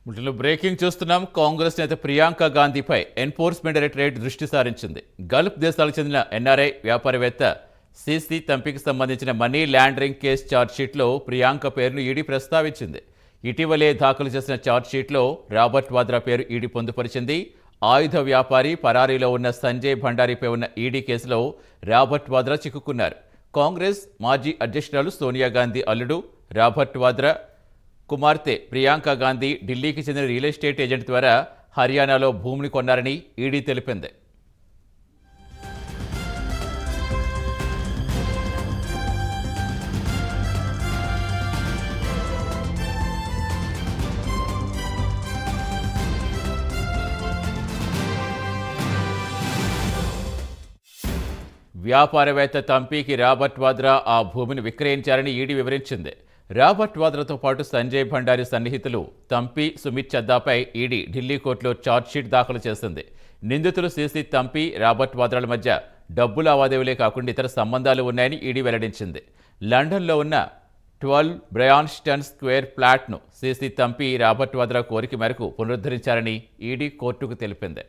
వీటిలో బ్రేకింగ్ చూస్తున్నాం. కాంగ్రెస్ నేత ప్రియాంక గాంధీపై ఎన్ఫోర్స్మెంట్ డైరెక్టరేట్ దృష్టి సారించింది. గల్ఫ్ దేశాలకు చెందిన ఎన్ఆర్ఐ వ్యాపారవేత్త సిసి తంపికి సంబంధించిన మనీ లాండరింగ్ కేసు ఛార్జ్షీట్లో ప్రియాంక పేరును ఈడీ ప్రస్తావించింది. ఇటీవలే దాఖలు చేసిన ఛార్జ్షీట్లో రాబర్ట్ వాద్రా పేరు ఈడీ పొందుపరిచింది. ఆయుధ వ్యాపారి పరారీలో ఉన్న సంజయ్ భండారీపై ఉన్న ఈడీ కేసులో రాబర్ట్ వాద్రా చిక్కుకున్నారు. కాంగ్రెస్ మాజీ అధ్యక్షురాలు సోనియా గాంధీ అల్లుడు రాబర్ట్ వాద్రా కుమార్తె ప్రియాంక గాంధీ ఢిల్లీకి చెందిన రియల్ ఎస్టేట్ ఏజెంట్ ద్వారా హర్యానాలో భూమిని కొన్నారని ఈడీ తెలిపింది. వ్యాపారవేత్త తంపీకి రాబర్ట్ వాద్రా ఆ భూమిని విక్రయించారని ఈడీ వివరించింది. రాబర్ట్ వాద్రాతో పాటు సంజయ్ భండారీ సన్నిహితులు తంపి, సుమిత్ చద్దాపై ఈడీ ఢిల్లీ కోర్టులో ఛార్జ్షీట్ దాఖలు చేసింది. నిందితులు సిసి తంపి, రాబర్ట్ వాద్రాల మధ్య డబ్బు లావాదేవీలే కాకుండా ఇతర సంబంధాలు ఉన్నాయని ఈడీ వెల్లడించింది. లండన్లో ఉన్న 12 బ్రయాన్స్టన్ స్క్వేర్ ఫ్లాట్ను సిసి తంపి, రాబర్ట్ వాద్రా కోరిక మేరకు పునరుద్ధరించారని ఈడీ కోర్టుకు తెలిపింది.